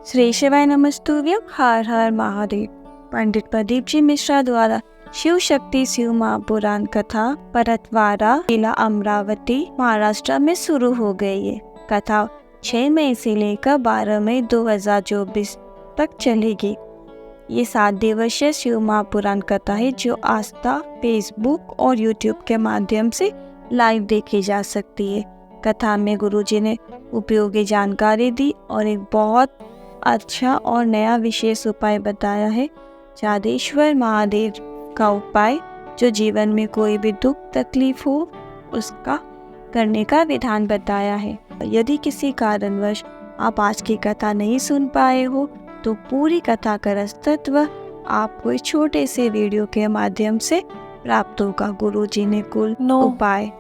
श्री शिवाय नमस्तुभ्यं। हर हर महादेव। पंडित प्रदीप जी मिश्रा द्वारा शिव शक्ति शिव महापुराण कथा परतवाड़ा जिला अमरावती महाराष्ट्र में शुरू हो गई है। कथा 6 मई से लेकर 12 मई 2024 तक चलेगी। ये 7 दिवसीय शिव महापुराण कथा है जो आस्था, फेसबुक और यूट्यूब के माध्यम से लाइव देखी जा सकती है। कथा में गुरुजी ने उपयोगी जानकारी दी और एक बहुत अच्छा और नया विशेष उपाय बताया है। जादेश्वर महादेव का उपाय, जो जीवन में कोई भी दुख तकलीफ हो उसका करने का विधान बताया है। यदि किसी कारणवश आप आज की कथा नहीं सुन पाए हो तो पूरी कथा का रसतत्व आपको इस छोटे से वीडियो के माध्यम से प्राप्त होगा। गुरुजी ने कुल 9 उपाय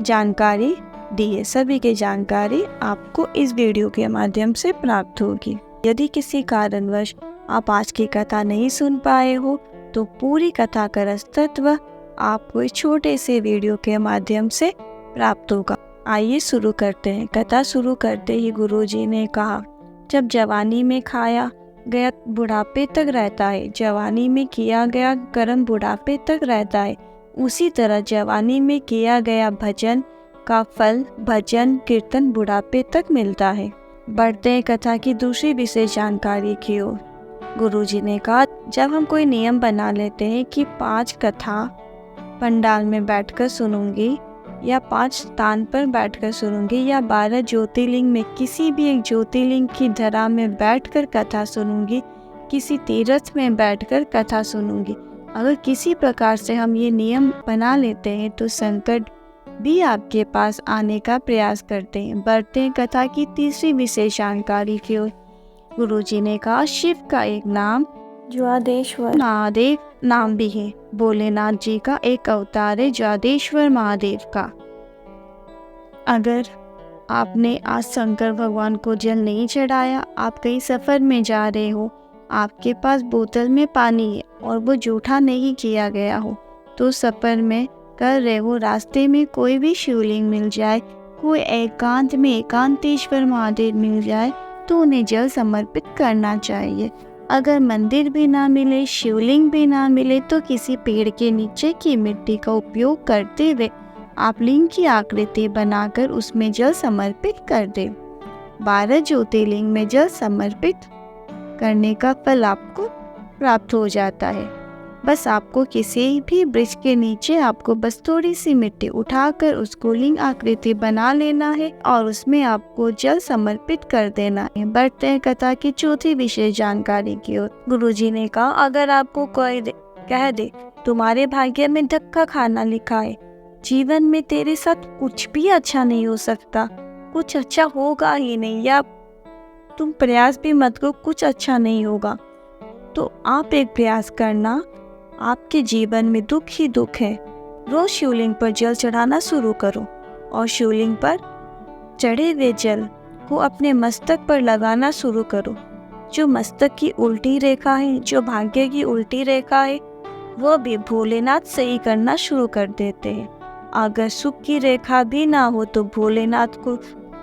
जानकारी दी है। सभी की जानकारी आपको इस वीडियो के माध्यम से प्राप्त होगी। यदि किसी कारणवश आप आज की कथा नहीं सुन पाए हो तो पूरी कथा का रसतत्व आपको इस छोटे से वीडियो के माध्यम से प्राप्त होगा। आइए शुरू करते हैं। कथा शुरू करते ही गुरुजी ने कहा, जब जवानी में खाया गया बुढ़ापे तक रहता है, जवानी में किया गया कर्म बुढ़ापे तक रहता है, उसी तरह जवानी में किया गया भजन का फल भजन कीर्तन बुढ़ापे तक मिलता है। बढ़ते हैं कथा की दूसरी विशेष जानकारी की ओर। गुरुजी ने कहा, जब हम कोई नियम बना लेते हैं कि 5 कथा पंडाल में बैठकर सुनूंगी या 5 स्थान पर बैठकर सुनूंगी या 12 ज्योतिर्लिंग में किसी भी एक ज्योतिर्लिंग की धरा में बैठकर कथा सुनूंगी, किसी तीर्थ में बैठकर कथा सुनूंगी, अगर किसी प्रकार से हम ये नियम बना लेते हैं तो संकट भी आपके पास आने का प्रयास करते हैं। बढ़ते हैं कथा की तीसरी विशेष जानकारी की ओर। गुरुजी ने कहा, शिव का एक नाम जादेश्वर महादेव नाम भी है। भोलेनाथ जी का एक अवतार है जादेश्वर महादेव का। अगर आपने आज शंकर भगवान को जल नहीं चढ़ाया, आप कहीं सफर में जा रहे हो, आपके पास बोतल में पानी है और वो जूठा नहीं किया गया हो, तो सफर में कर रहे हो, रास्ते में कोई भी शिवलिंग मिल जाए, कोई एकांत में एकांतेश्वर महादेव मिल जाए तो उन्हें जल समर्पित करना चाहिए। अगर मंदिर भी ना मिले, शिवलिंग भी ना मिले तो किसी पेड़ के नीचे की मिट्टी का उपयोग करते हुए आप लिंग की आकृति बनाकर उसमें जल समर्पित कर दे। 12 ज्योतिर्लिंग में जल समर्पित करने का फल आपको प्राप्त हो जाता है। बस आपको किसी भी वृक्ष के नीचे आपको बस थोड़ी सी मिट्टी उठाकर उसको लिंग आकृति बना लेना है और उसमें आपको जल समर्पित कर देना है। बढ़ते हैं कथा की चौथी विशेष जानकारी की ओर। गुरुजी ने कहा, अगर आपको कोई कह दे तुम्हारे भाग्य में धक्का खाना लिखा है, जीवन में तेरे साथ कुछ भी अच्छा नहीं हो सकता, कुछ अच्छा होगा ही नहीं, या तुम प्रयास भी मत करो कुछ अच्छा नहीं होगा, तो आप एक प्रयास करना, आपके जीवन में दुख ही दुख है। रोज शिवलिंग पर जल चढ़ाना शुरू करो और शिवलिंग पर चढ़े हुए जल को अपने मस्तक पर लगाना शुरू करो। जो मस्तक की उल्टी रेखा है, जो भाग्य की उल्टी रेखा है, वह भी भोलेनाथ सही करना शुरू कर देते हैं। अगर सुख की रेखा भी ना हो तो भोलेनाथ को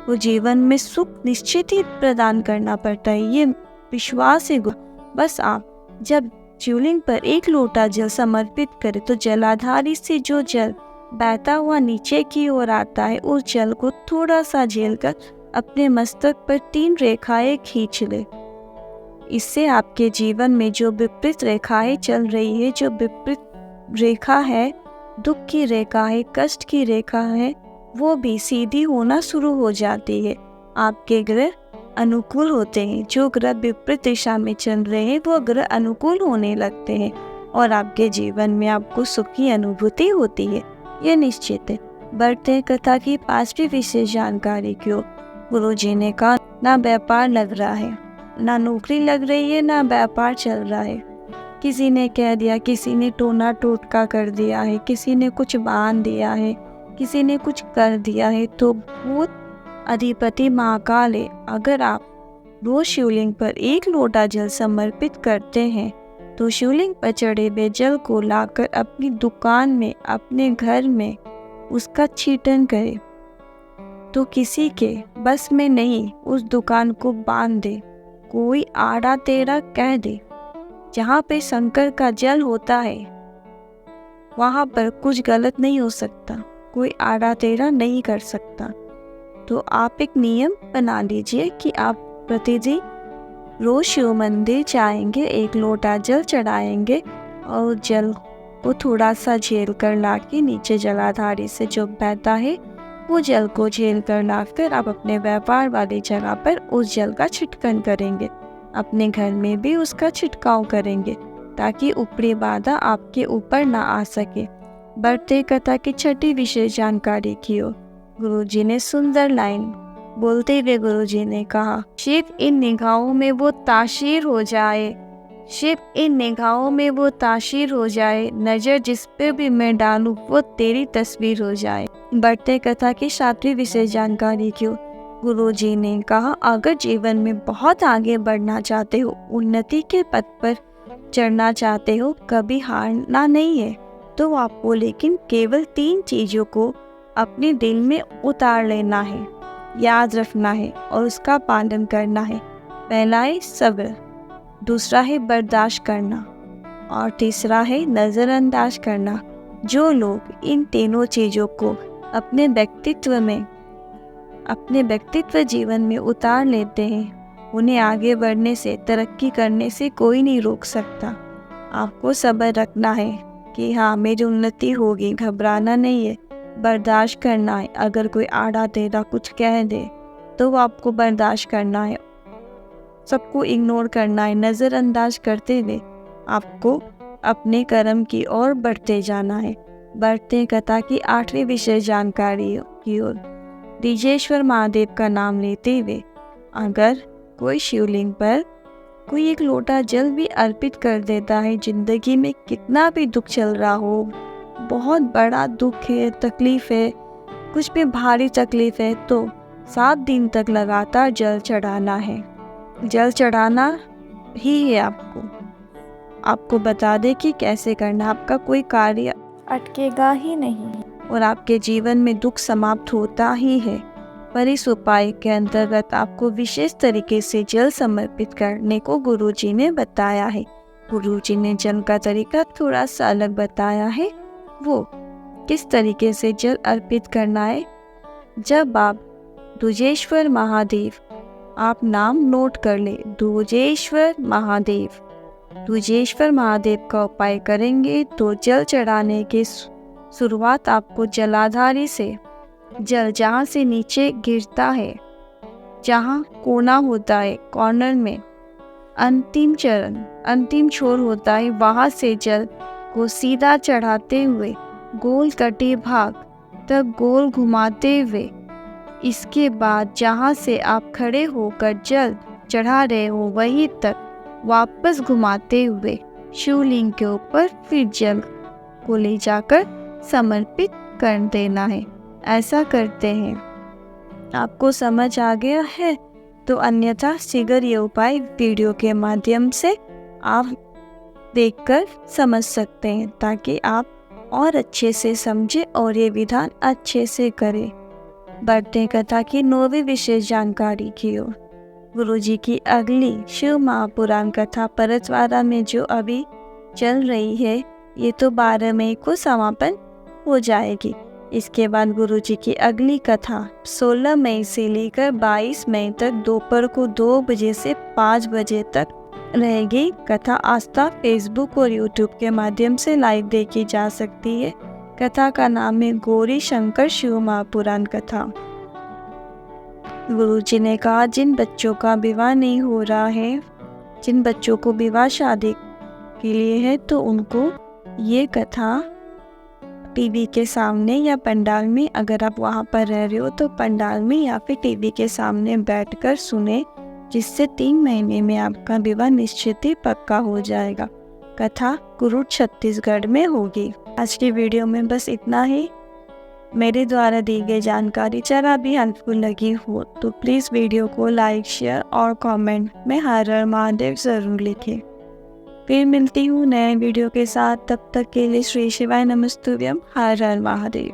वो जीवन में सुख निश्चित ही प्रदान करना पड़ता है, ये विश्वास है। बस आप जब शिवलिंग पर 1 लोटा जल समर्पित करें तो जलाधारी से जो जल बहता हुआ नीचे की ओर आता है, उस जल को थोड़ा सा झेलकर अपने मस्तक पर 3 रेखाएं खींच ले। इससे आपके जीवन में जो विपरीत रेखाएं चल रही है, जो विपरीत रेखा है, दुख की रेखा है, कष्ट की रेखा है, वो भी सीधी होना शुरू हो जाती है। आपके ग्रह अनुकूल होते हैं। जो ग्रह विपरीत दिशा में चल रहे हैं वो ग्रह अनुकूल होने लगते हैं और आपके जीवन में आपको सुख की अनुभूति होती है, ये निश्चित है। बढ़ते हैं कथा की 5वीं विशेष जानकारी की ओर। गुरुजी ने कहा, ना व्यापार लग रहा है, ना नौकरी लग रही है, ना व्यापार चल रहा है। किसी ने कह दिया, किसी ने टोना टोटका कर दिया है, किसी ने कुछ बांध दिया है, किसी ने कुछ कर दिया है, तो भूत अधिपति महाकाल है। अगर आप रोज शिवलिंग पर 1 लोटा जल समर्पित करते हैं तो शिवलिंग पर चढ़े हुए जल को लाकर अपनी दुकान में, अपने घर में उसका छीटन करें तो किसी के बस में नहीं उस दुकान को बांध दे। कोई आड़ा टेढ़ा कह दे, जहाँ पे शंकर का जल होता है वहाँ पर कुछ गलत नहीं हो सकता, कोई आड़ा टेढ़ा नहीं कर सकता। तो आप एक नियम बना लीजिए कि आप प्रतिदिन रोज शिव मंदिर जाएंगे, एक लोटा जल चढ़ाएंगे और जल को थोड़ा सा झेल कर ला के नीचे जलाधारी से जो बहता है वो जल को झेल कर लाकर आप अपने व्यापार वाली जगह पर उस जल का छिटकन करेंगे। अपने घर में भी उसका छिड़काव करेंगे ताकि ऊपरी बाधा आपके ऊपर ना आ सके। बढ़ते कथा की छठी विशेष जानकारी की ओर गुरुजी ने सुंदर लाइन बोलते हुए गुरुजी ने कहा, शिव इन निगाहों में वो ताशीर हो जाए, शिव इन निगाहों में वो ताशीर हो जाए, नजर जिस पे भी मैं डालूं वो तेरी तस्वीर हो जाए। बढ़ते कथा की सातवीं विशेष जानकारी की ओर गुरुजी ने कहा, अगर जीवन में बहुत आगे बढ़ना चाहते हो, उन्नति के पथ पर चढ़ना चाहते हो, कभी हारना नहीं है, तो आपको लेकिन केवल 3 चीजों को अपने दिल में उतार लेना है, याद रखना है और उसका पालन करना है। पहला है सब्र, दूसरा है बर्दाश्त करना और तीसरा है नज़रअंदाज करना। जो लोग इन तीनों चीज़ों को अपने व्यक्तित्व जीवन में उतार लेते हैं, उन्हें आगे बढ़ने से, तरक्की करने से कोई नहीं रोक सकता। आपको सब्र रखना है कि हाँ मेरी उन्नति होगी, घबराना नहीं है, बर्दाश्त करना है। अगर कोई आड़ा टेढ़ा कुछ कह दे तो वो आपको बर्दाश्त करना है, सबको इग्नोर करना है, नज़रअंदाज करते हुए आपको अपने कर्म की ओर बढ़ते जाना है। बढ़ते कथा की 8वीं विशेष जानकारी की ओर द्विजेश्वर महादेव का नाम लेते हुए अगर कोई शिवलिंग पर कोई एक लोटा जल भी अर्पित कर देता है, जिंदगी में कितना भी दुख चल रहा हो, बहुत बड़ा दुख है, तकलीफ है, कुछ भी भारी तकलीफ है, तो 7 दिन तक लगातार जल चढ़ाना है। जल चढ़ाना ही है आपको बता दे कि कैसे करना। आपका कोई कार्य अटकेगा ही नहीं और आपके जीवन में दुख समाप्त होता ही है। पर इस उपाय के अंतर्गत आपको विशेष तरीके से जल समर्पित करने को गुरुजी ने बताया है। गुरुजी ने जल का तरीका थोड़ा सा अलग बताया है। वो किस तरीके से जल अर्पित करना है, जब आप द्विजेश्वर महादेव, आप नाम नोट कर ले, द्विजेश्वर महादेव का उपाय करेंगे तो जल चढ़ाने की शुरुआत आपको जलाधारी से, जल जहाँ से नीचे गिरता है, जहाँ कोना होता है, कॉर्नर में अंतिम छोर होता है, वहाँ से जल को सीधा चढ़ाते हुए गोल कटे भाग तक गोल घुमाते हुए, इसके बाद जहाँ से आप खड़े होकर जल चढ़ा रहे हो वहीं तक वापस घुमाते हुए शिवलिंग के ऊपर फिर जल को ले जाकर समर्पित कर देना है। ऐसा करते हैं। आपको समझ आ गया है तो अन्यथा शीघ्र ये उपाय वीडियो के माध्यम से आप देखकर समझ सकते हैं, ताकि आप और अच्छे से समझे और ये विधान अच्छे से करें। बढ़ते कथा की 9वीं विशेष जानकारी की ओर गुरुजी की अगली शिव महापुराण कथा परतवारा में जो अभी चल रही है, ये तो 12 मई को समापन हो जाएगी। इसके बाद गुरुजी की अगली कथा 16 मई से लेकर 22 मई तक दोपहर को 2 बजे से 5 बजे तक रहेगी। कथा आस्था फेसबुक और यूट्यूब के माध्यम से लाइव देखी जा सकती है। कथा का नाम है गौरी शंकर शिव महापुराण कथा। गुरुजी ने कहा, जिन बच्चों का विवाह नहीं हो रहा है, जिन बच्चों को विवाह शादी के लिए है, तो उनको ये कथा टीवी के सामने या पंडाल में, अगर आप वहाँ पर रह रहे हो तो पंडाल में या फिर टीवी के सामने बैठकर सुने, जिससे 3 महीने में आपका विवाह निश्चित ही पक्का हो जाएगा। कथा कुरुट छत्तीसगढ़ में होगी। आज की वीडियो में बस इतना ही। मेरे द्वारा दी गई जानकारी जरा भी हेल्पफुल लगी हो तो प्लीज़ वीडियो को लाइक, शेयर और कमेंट में हर हर महादेव ज़रूर लिखें। फिर मिलती हूँ नए वीडियो के साथ। तब तक के लिए श्री शिवाय नमस्तुभ्यम। हर हर महादेव।